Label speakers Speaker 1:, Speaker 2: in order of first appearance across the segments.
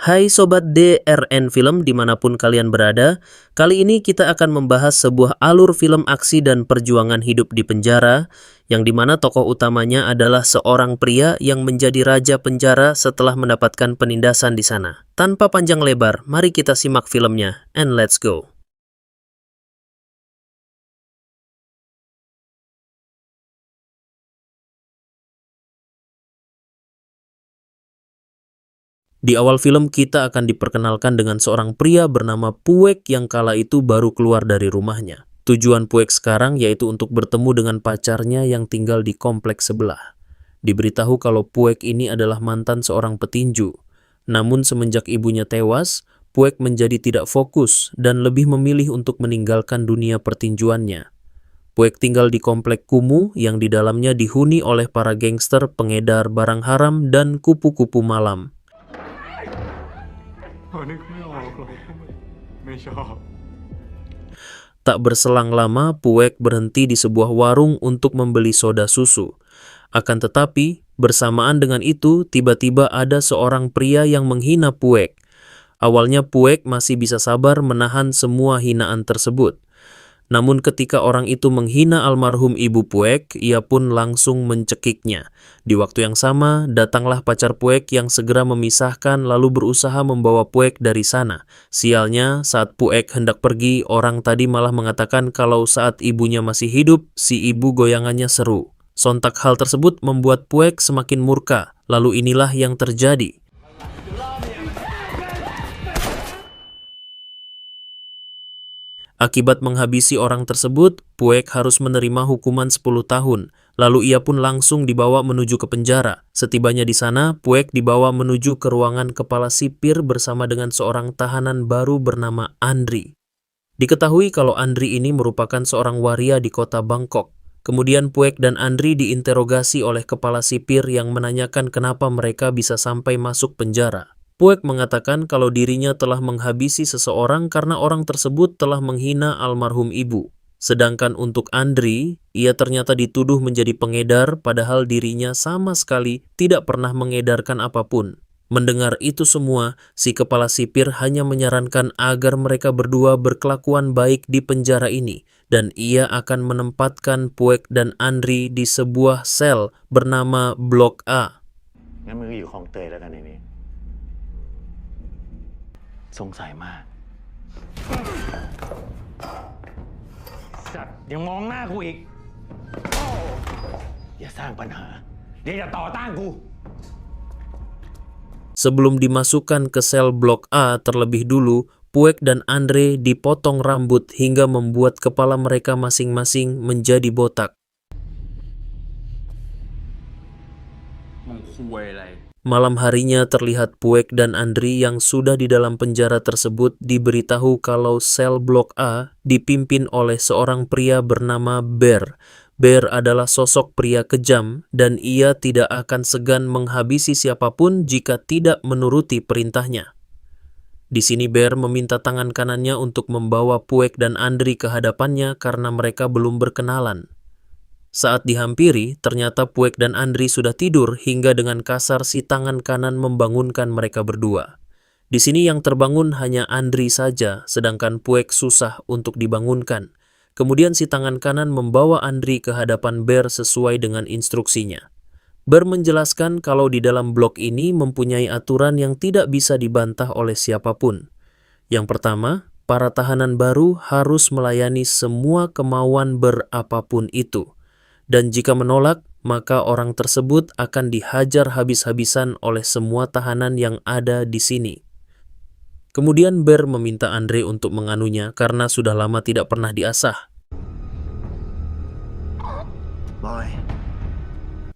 Speaker 1: Hai Sobat DRN Film dimanapun kalian berada, kali ini kita akan membahas sebuah alur film aksi dan perjuangan hidup di penjara, yang dimana tokoh utamanya adalah seorang pria yang menjadi raja penjara setelah mendapatkan penindasan di sana. Tanpa panjang lebar, mari kita simak filmnya, and let's go! Di awal film kita akan diperkenalkan dengan seorang pria bernama Puek yang kala itu baru keluar dari rumahnya. Tujuan Puek sekarang yaitu untuk bertemu dengan pacarnya yang tinggal di kompleks sebelah. Diberitahu kalau Puek ini adalah mantan seorang petinju. Namun semenjak ibunya tewas, Puek menjadi tidak fokus dan lebih memilih untuk meninggalkan dunia pertinjuannya. Puek tinggal di komplek kumuh yang di dalamnya dihuni oleh para gangster, pengedar barang haram, dan kupu-kupu malam. Tak berselang lama, Puek berhenti di sebuah warung untuk membeli soda susu. Akan tetapi, bersamaan dengan itu, tiba-tiba ada seorang pria yang menghina Puek. Awalnya Puek masih bisa sabar menahan semua hinaan tersebut. Namun ketika orang itu menghina almarhum ibu Puek, ia pun langsung mencekiknya. Di waktu yang sama, datanglah pacar Puek yang segera memisahkan lalu berusaha membawa Puek dari sana. Sialnya, saat Puek hendak pergi, orang tadi malah mengatakan kalau saat ibunya masih hidup, si ibu goyangannya seru. Sontak hal tersebut membuat Puek semakin murka, lalu inilah yang terjadi. Akibat menghabisi orang tersebut, Puek harus menerima hukuman 10 tahun. Lalu ia pun langsung dibawa menuju ke penjara. Setibanya di sana, Puek dibawa menuju ke ruangan kepala sipir bersama dengan seorang tahanan baru bernama Andri. Diketahui kalau Andri ini merupakan seorang waria di kota Bangkok. Kemudian Puek dan Andri diinterogasi oleh kepala sipir yang menanyakan kenapa mereka bisa sampai masuk penjara. Puek mengatakan kalau dirinya telah menghabisi seseorang karena orang tersebut telah menghina almarhum ibu. Sedangkan untuk Andri, ia ternyata dituduh menjadi pengedar padahal dirinya sama sekali tidak pernah mengedarkan apapun. Mendengar itu semua, si kepala sipir hanya menyarankan agar mereka berdua berkelakuan baik di penjara ini dan ia akan menempatkan Puek dan Andri di sebuah sel bernama Blok A.
Speaker 2: งั้นมึงก็อยู่คลองเตยแล้วกันในนี้สงสัยมากสัตว์ยังมองหน้ากูอีกอย่าสร้างปัญหาเดี๋ยวจะต่อต้านกู
Speaker 1: Sebelum dimasukkan ke sel Blok A terlebih dulu, Puek dan Andre dipotong rambut hingga membuat kepala mereka masing-masing menjadi botak. Malam harinya terlihat Puek dan Andri yang sudah di dalam penjara tersebut diberitahu kalau sel Blok A dipimpin oleh seorang pria bernama Bear. Bear adalah sosok pria kejam dan ia tidak akan segan menghabisi siapapun jika tidak menuruti perintahnya. Di sini Bear meminta tangan kanannya untuk membawa Puek dan Andri ke hadapannya karena mereka belum berkenalan. Saat dihampiri, ternyata Puek dan Andri sudah tidur hingga dengan kasar si tangan kanan membangunkan mereka berdua. Di sini yang terbangun hanya Andri saja, sedangkan Puek susah untuk dibangunkan. Kemudian si tangan kanan membawa Andri ke hadapan Bear sesuai dengan instruksinya. Bear menjelaskan kalau di dalam blok ini mempunyai aturan yang tidak bisa dibantah oleh siapapun. Yang pertama, para tahanan baru harus melayani semua kemauan Bear apapun itu. Dan jika menolak, maka orang tersebut akan dihajar habis-habisan oleh semua tahanan yang ada di sini. Kemudian Bear meminta Andre untuk menganunya karena sudah lama tidak pernah diasah.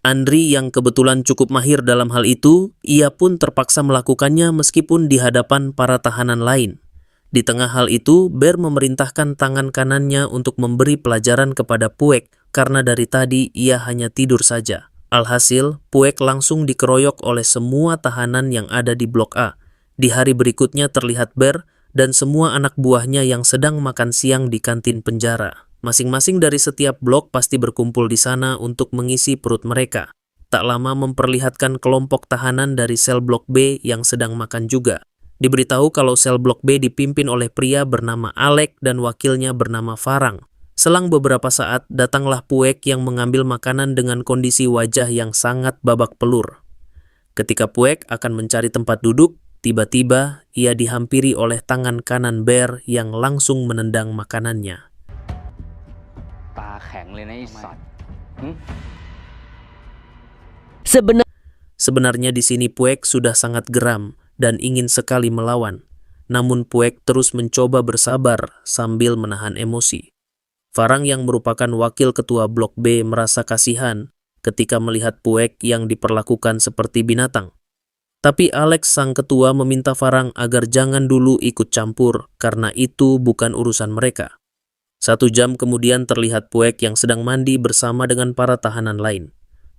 Speaker 1: Andri yang kebetulan cukup mahir dalam hal itu, ia pun terpaksa melakukannya meskipun di hadapan para tahanan lain. Di tengah hal itu, Bear memerintahkan tangan kanannya untuk memberi pelajaran kepada Puek karena dari tadi ia hanya tidur saja. Alhasil, Puek langsung dikeroyok oleh semua tahanan yang ada di Blok A. Di hari berikutnya terlihat Bear dan semua anak buahnya yang sedang makan siang di kantin penjara. Masing-masing dari setiap blok pasti berkumpul di sana untuk mengisi perut mereka. Tak lama memperlihatkan kelompok tahanan dari sel Blok B yang sedang makan juga. Diberitahu kalau sel blok B dipimpin oleh pria bernama Alex dan wakilnya bernama Farang. Selang beberapa saat, datanglah Puek yang mengambil makanan dengan kondisi wajah yang sangat babak pelur. Ketika Puek akan mencari tempat duduk, tiba-tiba ia dihampiri oleh tangan kanan Bear yang langsung menendang makanannya.
Speaker 2: ตาแข็งเลยนะไอ้สัตว์
Speaker 1: Sebenarnya di sini Puek sudah sangat geram dan ingin sekali melawan. Namun Puek terus mencoba bersabar sambil menahan emosi. Farang yang merupakan wakil ketua Blok B merasa kasihan ketika melihat Puek yang diperlakukan seperti binatang. Tapi Alex sang ketua meminta Farang agar jangan dulu ikut campur karena itu bukan urusan mereka. 1 jam kemudian terlihat Puek yang sedang mandi bersama dengan para tahanan lain.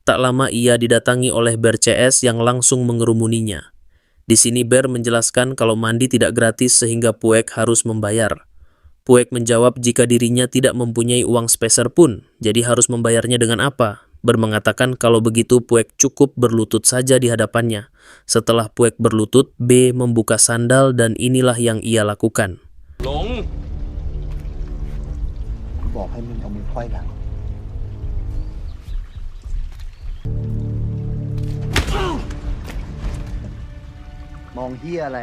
Speaker 1: Tak lama ia didatangi oleh Bear CS yang langsung mengerumuninya. Di sini Bear menjelaskan kalau mandi tidak gratis sehingga Puek harus membayar. Puek menjawab jika dirinya tidak mempunyai uang speser pun, jadi harus membayarnya dengan apa? Bear mengatakan kalau begitu Puek cukup berlutut saja di hadapannya. Setelah Puek berlutut, B membuka sandal dan inilah yang ia lakukan.
Speaker 2: หลง
Speaker 3: บอกให้มึงเอามือไขว้หลัง มองเหี้ยอะไร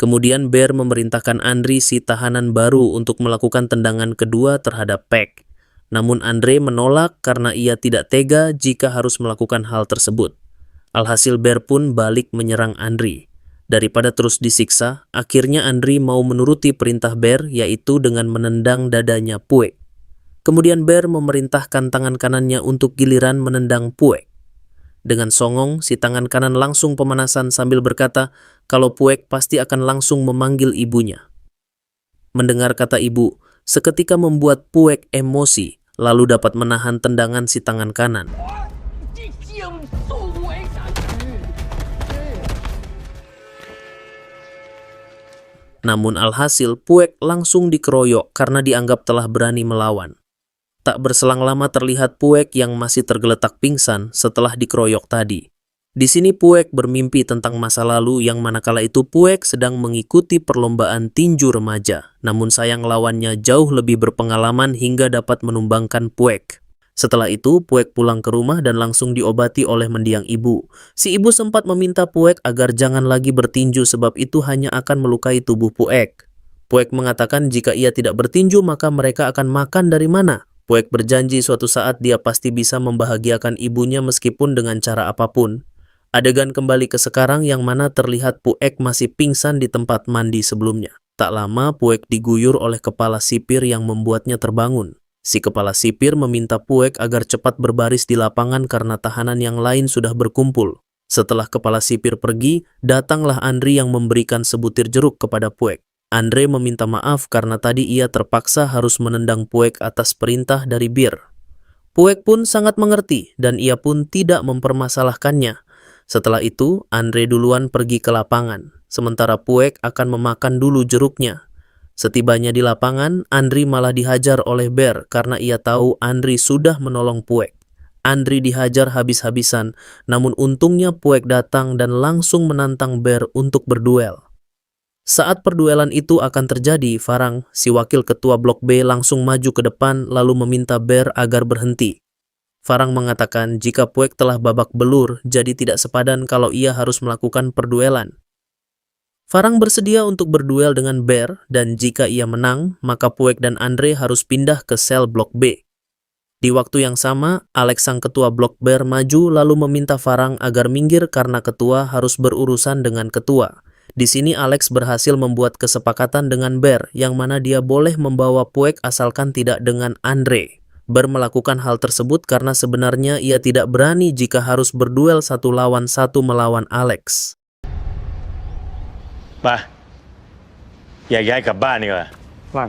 Speaker 1: Kemudian Bear memerintahkan Andri si tahanan baru untuk melakukan tendangan kedua terhadap Pack. Namun Andre menolak karena ia tidak tega jika harus melakukan hal tersebut. Alhasil Bear pun balik menyerang Andri. Daripada terus disiksa, akhirnya Andri mau menuruti perintah Bear yaitu dengan menendang dadanya Puek. Kemudian Bear memerintahkan tangan kanannya untuk giliran menendang Puek. Dengan songong, si tangan kanan langsung pemanasan sambil berkata kalau Puek pasti akan langsung memanggil ibunya. Mendengar kata ibu, seketika membuat Puek emosi, lalu dapat menahan tendangan si tangan kanan. Namun alhasil Puek langsung dikeroyok karena dianggap telah berani melawan. Tak berselang lama terlihat Puek yang masih tergeletak pingsan setelah dikeroyok tadi. Di sini Puek bermimpi tentang masa lalu yang manakala itu Puek sedang mengikuti perlombaan tinju remaja. Namun sayang lawannya jauh lebih berpengalaman hingga dapat menumbangkan Puek. Setelah itu Puek pulang ke rumah dan langsung diobati oleh mendiang ibu. Si ibu sempat meminta Puek agar jangan lagi bertinju sebab itu hanya akan melukai tubuh Puek. Puek mengatakan jika ia tidak bertinju maka mereka akan makan dari mana? Puek berjanji suatu saat dia pasti bisa membahagiakan ibunya meskipun dengan cara apapun. Adegan kembali ke sekarang yang mana terlihat Puek masih pingsan di tempat mandi sebelumnya. Tak lama Puek diguyur oleh kepala sipir yang membuatnya terbangun. Si kepala sipir meminta Puek agar cepat berbaris di lapangan karena tahanan yang lain sudah berkumpul. Setelah kepala sipir pergi, datanglah Andri yang memberikan sebutir jeruk kepada Puek. Andre meminta maaf karena tadi ia terpaksa harus menendang Puek atas perintah dari Bear. Puek pun sangat mengerti dan ia pun tidak mempermasalahkannya. Setelah itu, Andre duluan pergi ke lapangan, sementara Puek akan memakan dulu jeruknya. Setibanya di lapangan, Andri malah dihajar oleh Bear karena ia tahu Andri sudah menolong Puek. Andri dihajar habis-habisan, namun untungnya Puek datang dan langsung menantang Bear untuk berduel. Saat perduelan itu akan terjadi, Farang, si wakil ketua Blok B langsung maju ke depan lalu meminta Bear agar berhenti. Farang mengatakan jika Puek telah babak belur, jadi tidak sepadan kalau ia harus melakukan perduelan. Farang bersedia untuk berduel dengan Bear dan jika ia menang, maka Puek dan Andre harus pindah ke sel Blok B. Di waktu yang sama, Alex sang ketua Blok Bear maju lalu meminta Farang agar minggir karena ketua harus berurusan dengan ketua. Di sini Alex berhasil membuat kesepakatan dengan Bear yang mana dia boleh membawa Puek asalkan tidak dengan Andre. Bear melakukan hal tersebut karena sebenarnya ia tidak berani jika harus berduel 1 lawan 1 melawan Alex.
Speaker 2: ไปแยกย้ายกลับบ้านดีกว่า
Speaker 3: ว่าง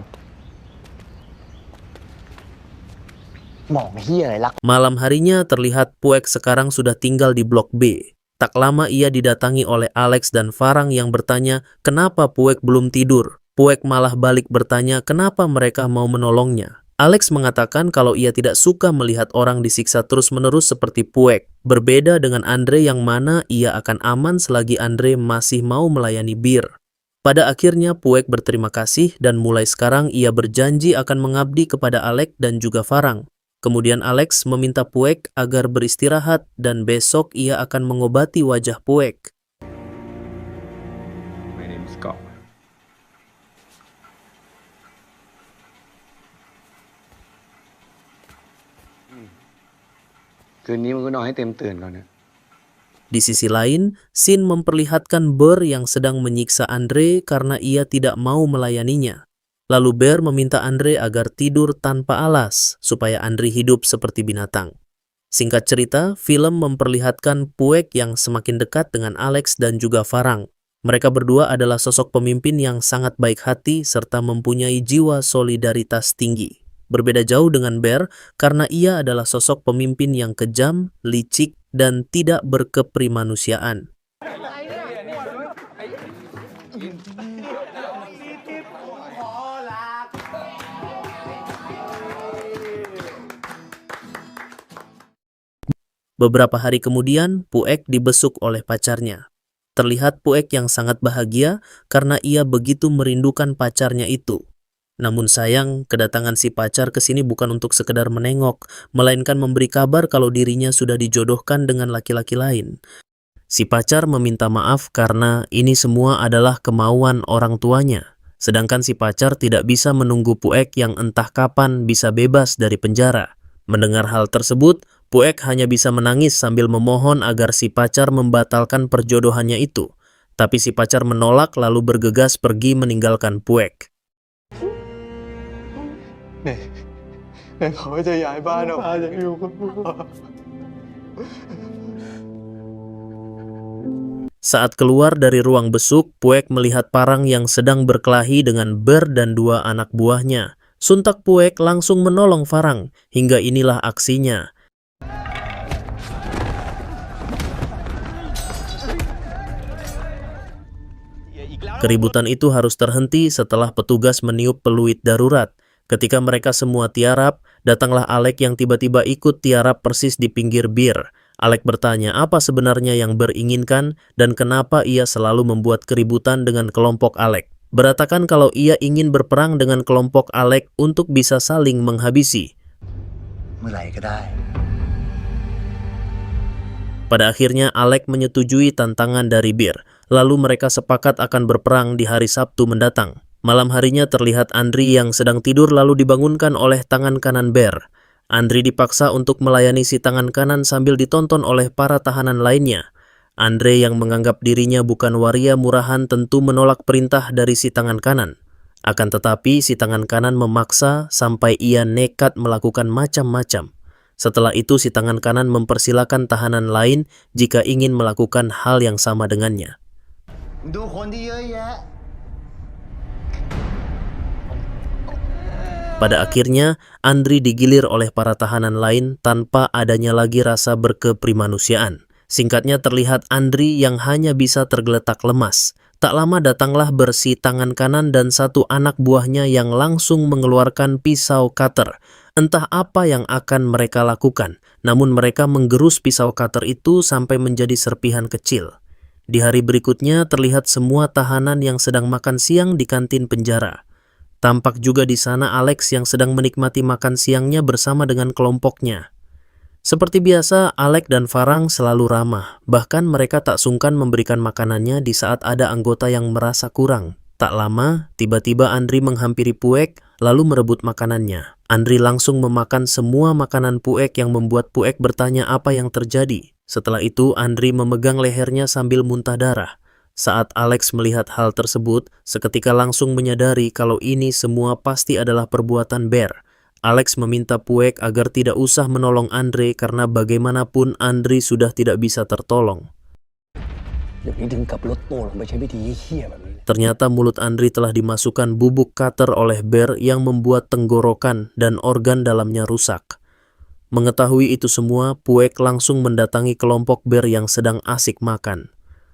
Speaker 3: มองเหี้ยอะไรลัก
Speaker 1: Malam harinya terlihat Puek sekarang sudah tinggal di Blok B. Tak lama ia didatangi oleh Alex dan Farang yang bertanya kenapa Puek belum tidur. Puek malah balik bertanya kenapa mereka mau menolongnya. Alex mengatakan kalau ia tidak suka melihat orang disiksa terus-menerus seperti Puek. Berbeda dengan Andre yang mana ia akan aman selagi Andre masih mau melayani Bear. Pada akhirnya Puek berterima kasih dan mulai sekarang ia berjanji akan mengabdi kepada Alex dan juga Farang. Kemudian Alex meminta Puek agar beristirahat dan besok ia akan mengobati wajah Puek.
Speaker 2: My name is Scott.
Speaker 3: คืนนี้มึงก็นอนให้เต็มตื่นก่อนนะ
Speaker 1: Di sisi lain, Sin memperlihatkan Ber yang sedang menyiksa Andre karena ia tidak mau melayaninya. Lalu Ber meminta Andre agar tidur tanpa alas, supaya Andre hidup seperti binatang. Singkat cerita, film memperlihatkan Puek yang semakin dekat dengan Alex dan juga Farang. Mereka berdua adalah sosok pemimpin yang sangat baik hati serta mempunyai jiwa solidaritas tinggi. Berbeda jauh dengan Ber karena ia adalah sosok pemimpin yang kejam, licik, dan tidak berkeprimanusiaan. Beberapa hari kemudian, Puek dibesuk oleh pacarnya. Terlihat Puek yang sangat bahagia karena ia begitu merindukan pacarnya itu. Namun sayang, kedatangan si pacar ke sini bukan untuk sekedar menengok, melainkan memberi kabar kalau dirinya sudah dijodohkan dengan laki-laki lain. Si pacar meminta maaf karena ini semua adalah kemauan orang tuanya. Sedangkan si pacar tidak bisa menunggu Puek yang entah kapan bisa bebas dari penjara. Mendengar hal tersebut, Puek hanya bisa menangis sambil memohon agar si pacar membatalkan perjodohannya itu. Tapi si pacar menolak lalu bergegas pergi meninggalkan Puek.
Speaker 4: ในเขาจะย้ายบ้านออกมาจากอยู่กับพ่อ
Speaker 1: Saat keluar dari ruang besuk, Puek melihat Parang yang sedang berkelahi dengan Ber dan dua anak buahnya. Sontak Puek langsung menolong Farang, hingga inilah aksinya. Keributan itu harus terhenti setelah petugas meniup peluit darurat. Ketika mereka semua tiarap, datanglah Alex yang tiba-tiba ikut tiarap persis di pinggir bir. Alex bertanya apa sebenarnya yang beringinkan dan kenapa ia selalu membuat keributan dengan kelompok Alex. Beratakan kalau ia ingin berperang dengan kelompok Alex untuk bisa saling menghabisi. Pada akhirnya Alex menyetujui tantangan dari bir. Lalu mereka sepakat akan berperang di hari Sabtu mendatang. Malam harinya terlihat Andri yang sedang tidur lalu dibangunkan oleh tangan kanan Ber. Andri dipaksa untuk melayani si tangan kanan sambil ditonton oleh para tahanan lainnya. Andre yang menganggap dirinya bukan waria murahan tentu menolak perintah dari si tangan kanan. Akan tetapi si tangan kanan memaksa sampai ia nekat melakukan macam-macam. Setelah itu si tangan kanan mempersilakan tahanan lain jika ingin melakukan hal yang sama dengannya. Pada akhirnya, Andri digilir oleh para tahanan lain tanpa adanya lagi rasa berkeprimanusiaan. Singkatnya terlihat Andri yang hanya bisa tergeletak lemas. Tak lama datanglah bersih tangan kanan dan satu anak buahnya yang langsung mengeluarkan pisau cutter. Entah apa yang akan mereka lakukan, namun mereka menggerus pisau cutter itu sampai menjadi serpihan kecil. Di hari berikutnya terlihat semua tahanan yang sedang makan siang di kantin penjara. Tampak juga di sana Alex yang sedang menikmati makan siangnya bersama dengan kelompoknya. Seperti biasa, Alex dan Farang selalu ramah. Bahkan mereka tak sungkan memberikan makanannya di saat ada anggota yang merasa kurang. Tak lama, tiba-tiba Andri menghampiri Puek lalu merebut makanannya. Andri langsung memakan semua makanan Puek yang membuat Puek bertanya apa yang terjadi. Setelah itu, Andri memegang lehernya sambil muntah darah. Saat Alex melihat hal tersebut, seketika langsung menyadari kalau ini semua pasti adalah perbuatan Ber. Alex meminta Puek agar tidak usah menolong Andre karena bagaimanapun Andre sudah tidak bisa tertolong. Ternyata mulut Andre telah dimasukkan bubuk cutter oleh Ber yang membuat tenggorokan dan organ dalamnya rusak. Mengetahui itu semua, Puek langsung mendatangi kelompok Ber yang sedang asik makan.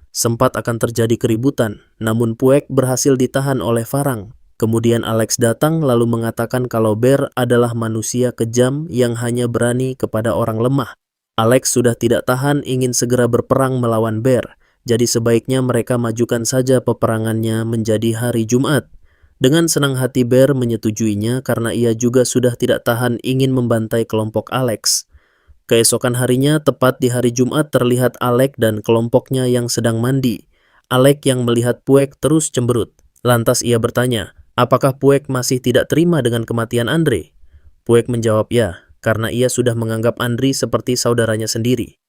Speaker 1: Sempat akan terjadi keributan, namun Puek berhasil ditahan oleh Farang. Kemudian Alex datang lalu mengatakan kalau Ber adalah manusia kejam yang hanya berani kepada orang lemah. Alex sudah tidak tahan ingin segera berperang melawan Ber. jadi sebaiknya mereka majukan saja peperangannya menjadi hari Jumat. Dengan senang hati Bear menyetujuinya karena ia juga sudah tidak tahan ingin membantai kelompok Alex. Keesokan harinya, tepat di hari Jumat, terlihat Alex dan kelompoknya yang sedang mandi. Alex yang melihat Puek terus cemberut. Lantas ia bertanya, apakah Puek masih tidak terima dengan kematian Andre? Puek menjawab ya, karena ia sudah menganggap Andre seperti saudaranya sendiri.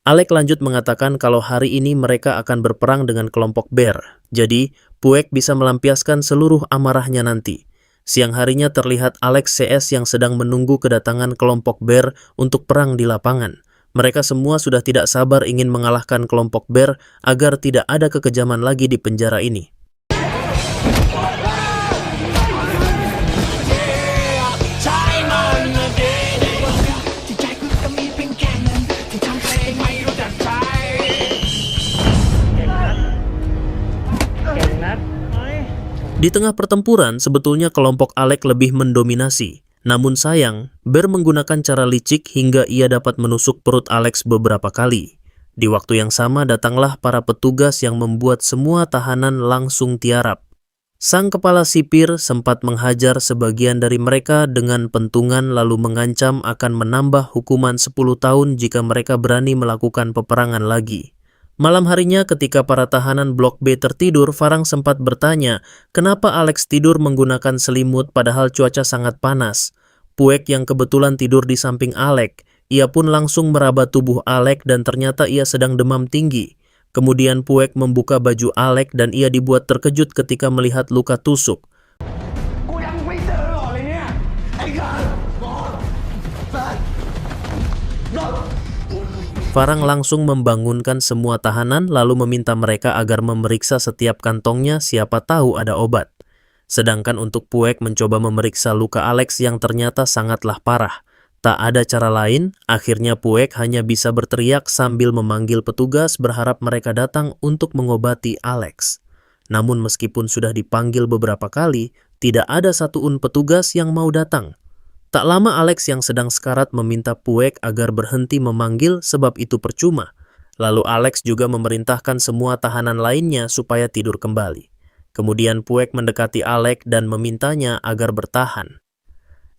Speaker 1: Alex lanjut mengatakan kalau hari ini mereka akan berperang dengan kelompok Bear. Jadi, Puek bisa melampiaskan seluruh amarahnya nanti. Siang harinya terlihat Alex CS yang sedang menunggu kedatangan kelompok Bear untuk perang di lapangan. Mereka semua sudah tidak sabar ingin mengalahkan kelompok Bear agar tidak ada kekejaman lagi di penjara ini. Di tengah pertempuran, sebetulnya kelompok Alex lebih mendominasi. Namun sayang, Bear menggunakan cara licik hingga ia dapat menusuk perut Alex beberapa kali. Di waktu yang sama datanglah para petugas yang membuat semua tahanan langsung tiarap. Sang kepala sipir sempat menghajar sebagian dari mereka dengan pentungan lalu mengancam akan menambah hukuman 10 tahun jika mereka berani melakukan peperangan lagi. Malam harinya ketika para tahanan Blok B tertidur, Farang sempat bertanya, kenapa Alex tidur menggunakan selimut padahal cuaca sangat panas. Puek yang kebetulan tidur di samping Alex, ia pun langsung meraba tubuh Alex dan ternyata ia sedang demam tinggi. Kemudian Puek membuka baju Alex dan ia dibuat terkejut ketika melihat luka tusuk. Farang langsung membangunkan semua tahanan lalu meminta mereka agar memeriksa setiap kantongnya, siapa tahu ada obat. Sedangkan untuk Puek mencoba memeriksa luka Alex yang ternyata sangatlah parah. Tak ada cara lain, akhirnya Puek hanya bisa berteriak sambil memanggil petugas berharap mereka datang untuk mengobati Alex. Namun meskipun sudah dipanggil beberapa kali, tidak ada satupun petugas yang mau datang. Tak lama Alex yang sedang sekarat meminta Puek agar berhenti memanggil sebab itu percuma. Lalu Alex juga memerintahkan semua tahanan lainnya supaya tidur kembali. Kemudian Puek mendekati Alex dan memintanya agar bertahan.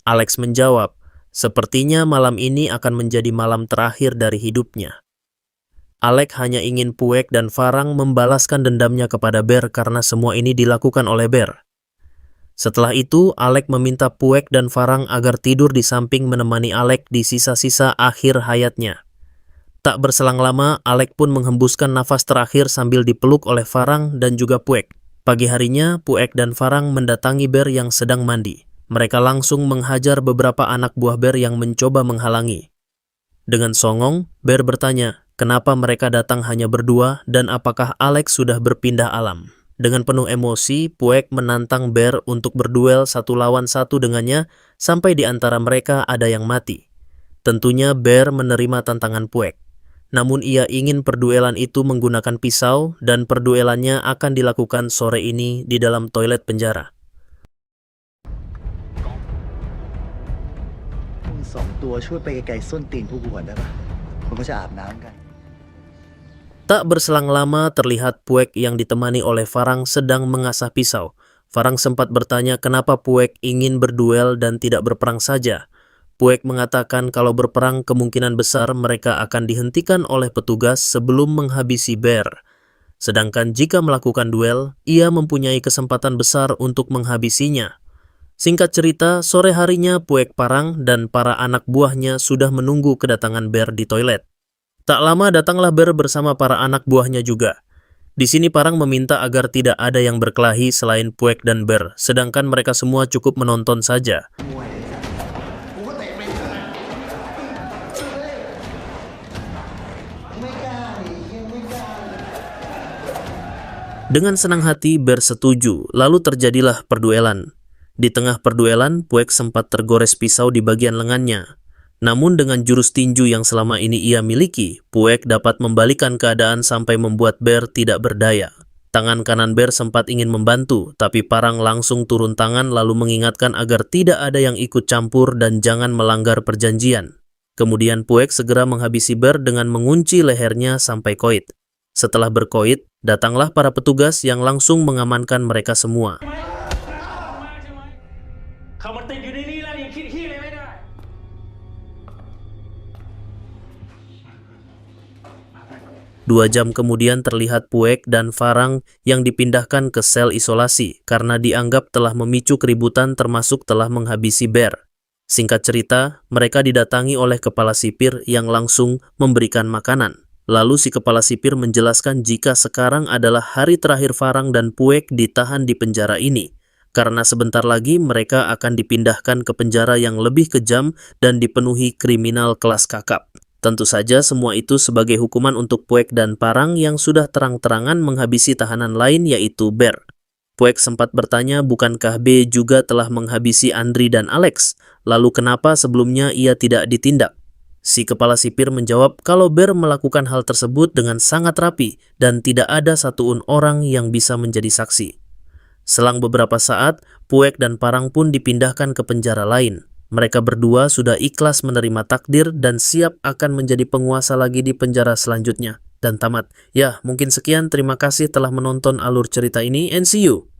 Speaker 1: Alex menjawab, sepertinya malam ini akan menjadi malam terakhir dari hidupnya. Alex hanya ingin Puek dan Farang membalaskan dendamnya kepada Bear karena semua ini dilakukan oleh Bear. Setelah itu, Alex meminta Puek dan Farang agar tidur di samping menemani Alex di sisa-sisa akhir hayatnya. Tak berselang lama, Alex pun menghembuskan nafas terakhir sambil dipeluk oleh Farang dan juga Puek. Pagi harinya, Puek dan Farang mendatangi Bear yang sedang mandi. Mereka langsung menghajar beberapa anak buah Bear yang mencoba menghalangi. Dengan songong, Bear bertanya, kenapa mereka datang hanya berdua dan apakah Alex sudah berpindah alam. Dengan penuh emosi, Puek menantang Bear untuk berduel 1 lawan 1 dengannya sampai di antara mereka ada yang mati. Tentunya Bear menerima tantangan Puek. Namun ia ingin perduelan itu menggunakan pisau dan perduelannya akan dilakukan sore ini di dalam toilet penjara. Tak berselang lama terlihat Puek yang ditemani oleh Farang sedang mengasah pisau. Farang sempat bertanya kenapa Puek ingin berduel dan tidak berperang saja. Puek mengatakan kalau berperang kemungkinan besar mereka akan dihentikan oleh petugas sebelum menghabisi Bear. Sedangkan jika melakukan duel, ia mempunyai kesempatan besar untuk menghabisinya. Singkat cerita, sore harinya Puek Parang dan para anak buahnya sudah menunggu kedatangan Bear di toilet. Tak lama datanglah Bear bersama para anak buahnya juga. Di sini Parang meminta agar tidak ada yang berkelahi selain Puek dan Bear, sedangkan mereka semua cukup menonton saja. Dengan senang hati Bear setuju, lalu terjadilah perduelan. Di tengah perduelan, Puek sempat tergores pisau di bagian lengannya. Namun dengan jurus tinju yang selama ini ia miliki, Puek dapat membalikan keadaan sampai membuat Bear tidak berdaya. Tangan kanan Bear sempat ingin membantu, tapi Parang langsung turun tangan lalu mengingatkan agar tidak ada yang ikut campur dan jangan melanggar perjanjian. Kemudian Puek segera menghabisi Bear dengan mengunci lehernya sampai koit. Setelah berkoit, datanglah para petugas yang langsung mengamankan mereka semua.
Speaker 2: เขามาติดอยู่ในนี้แล้วยังคิดขี้เลยไม่ได้
Speaker 1: 2 jam kemudian terlihat Puek dan Farang yang dipindahkan ke sel isolasi karena dianggap telah memicu keributan termasuk telah menghabisi Bear. Singkat cerita, mereka didatangi oleh kepala sipir yang langsung memberikan makanan. Lalu si kepala sipir menjelaskan jika sekarang adalah hari terakhir Farang dan Puek ditahan di penjara ini, karena sebentar lagi mereka akan dipindahkan ke penjara yang lebih kejam dan dipenuhi kriminal kelas kakap. Tentu saja semua itu sebagai hukuman untuk Puek dan Farang yang sudah terang-terangan menghabisi tahanan lain yaitu Bear. Puek sempat bertanya bukankah B juga telah menghabisi Andri dan Alex, lalu kenapa sebelumnya ia tidak ditindak? Si kepala sipir menjawab kalau Bear melakukan hal tersebut dengan sangat rapi dan tidak ada satupun orang yang bisa menjadi saksi. Selang beberapa saat, Puek dan Farang pun dipindahkan ke penjara lain. Mereka berdua sudah ikhlas menerima takdir dan siap akan menjadi penguasa lagi di penjara selanjutnya. Dan tamat. Ya, mungkin sekian. Terima kasih telah menonton alur cerita ini and see you.